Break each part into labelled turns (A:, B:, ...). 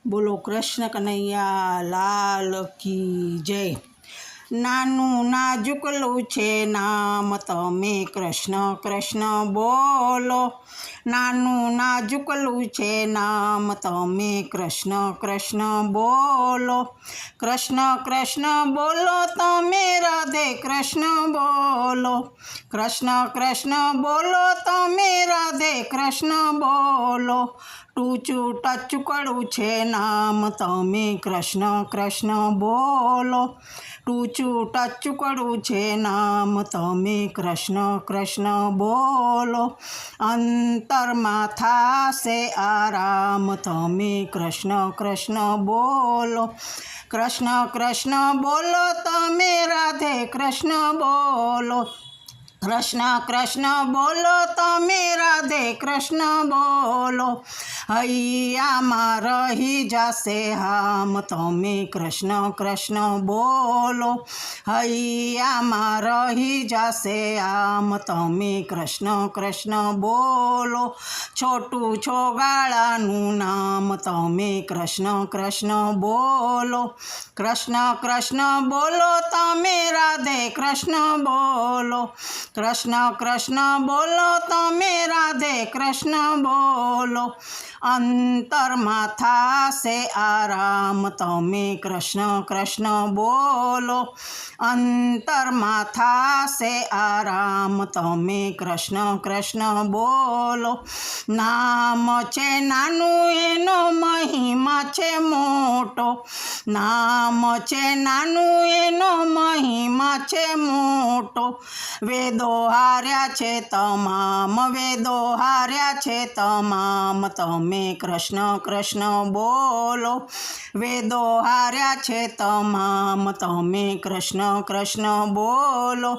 A: બોલો કૃષ્ણ કનૈયા લાલ કી જય। નાનું નાજુકલું છે નામ તમે કૃષ્ણ કૃષ્ણ બોલો। નાનું નાજુકલું છે નામ તમે કૃષ્ણ કૃષ્ણ બોલો। કૃષ્ણ કૃષ્ણ બોલો તમે રાધે કૃષ્ણ બોલો। કૃષ્ણ કૃષ્ણ બોલો તમે રાધે કૃષ્ણ બોલો। ટૂચું ટચું કડું છે નામ તમે કૃષ્ણ કૃષ્ણ બોલો। ટૂચું ટચું કડું છે નામ તમે કૃષ્ણ કૃષ્ણ બોલો। અંતરમાં થાશે આરામ તમે કૃષ્ણ કૃષ્ણ બોલો। કૃષ્ણ કૃષ્ણ બોલો તમે રાધે કૃષ્ણ બોલો। કૃષ્ણ કૃષ્ણ બોલો તમે રાધે કૃષ્ણ બોલો। હૈયામાં રહી જશે હામ તમે કૃષ્ણ કૃષ્ણ બોલો। હૈયામાં રહી જશે આમ તમે કૃષ્ણ કૃષ્ણ બોલો। છોટું છોગાળાનું નામ તમે કૃષ્ણ કૃષ્ણ બોલો। કૃષ્ણ કૃષ્ણ બોલો તમે રાધે કૃષ્ણ બોલો। કૃષ્ણ કૃષ્ણ બોલો તમે રાધે કૃષ્ણ બોલો। અંતરમાં થાશે આરામ તમે કૃષ્ણ કૃષ્ણ બોલો। અંતરમાં થાશે આરામ તમે કૃષ્ણ કૃષ્ણ બોલો। નામ છે નાનું એનો મહિમા છે મોટો। નામ છે નાનું એનો મહિમા છે મોટો। વેદો હાર્યા છે તમામ વેદો હાર્યા છે તમામ તમે કૃષ્ણ કૃષ્ણ બોલો। વેદો હાર્યા છે તમામ તમે કૃષ્ણ કૃષ્ણ બોલો।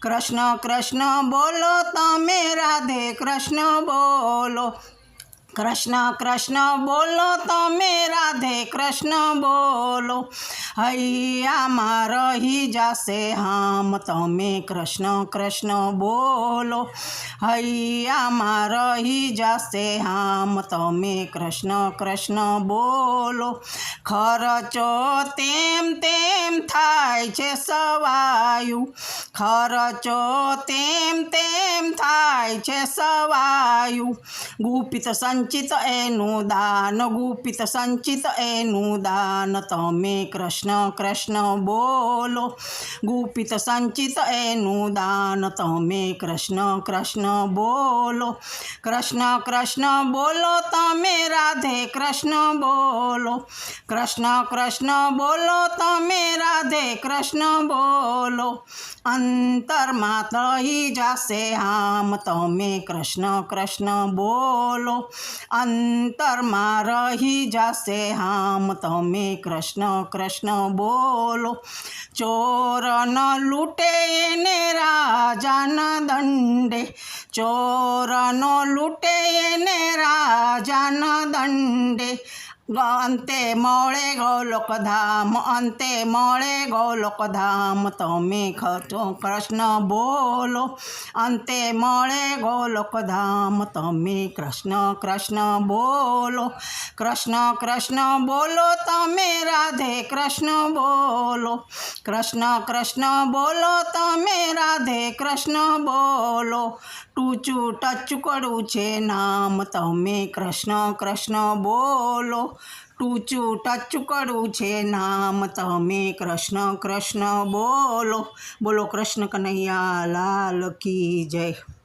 A: કૃષ્ણ કૃષ્ણ બોલો તમે રાધે કૃષ્ણ બોલો। કૃષ્ણ કૃષ્ણ બોલો તમે રાધે કૃષ્ણ બોલો। હૈયામાં રહી જશે હામ તમે કૃષ્ણ કૃષ્ણ બોલો। હૈયામાં રહી જશે હામ તમે કૃષ્ણ કૃષ્ણ બોલો। ખર્ચો તેમ તેમ થાય છે સવાયું। ખર્ચો તેમ તેમ થાય છે સવાયું। ગુપિત સંચિત એનું દાન ગુપિત સંચિત એનું દાન તમે કૃષ્ણ કૃષ્ણ બોલો। ગુપિત સંચિત એનું દાન તમે કૃષ્ણ કૃષ્ણ બોલો। કૃષ્ણ કૃષ્ણ બોલો તમે રાધે કૃષ્ણ બોલો। કૃષ્ણ કૃષ્ણ બોલો તમે રાધે કૃષ્ણ બોલો। અંતરમાં રહી જશે હામ તમે કૃષ્ણ કૃષ્ણ બોલો। અંતરમાં રહી જશે હામ તમે કૃષ્ણ કૃષ્ણ બોલો। ચોર ન લૂંટે એને રાજાના દંડે। ચોર ન લૂંટે એને રાજાના દંડે। અંતે મળે ગોલોકધામ અંતે મળે ગોલોકધામ તમે કૃષ્ણ બોલો। અંતે મળે ગોલોકધામ તમે કૃષ્ણ કૃષ્ણ બોલો। કૃષ્ણ કૃષ્ણ બોલો તમે રાધે કૃષ્ણ બોલો। કૃષ્ણ કૃષ્ણ બોલો તમે રાધે કૃષ્ણ બોલો। ટૂચું ટચું કડું છે નામ તમે કૃષ્ણ કૃષ્ણ બોલો। ટૂચું ટચું કડું છે નામ તમે કૃષ્ણ કૃષ્ણ બોલો। બોલો કૃષ્ણ કનૈયા લાલ કી જય।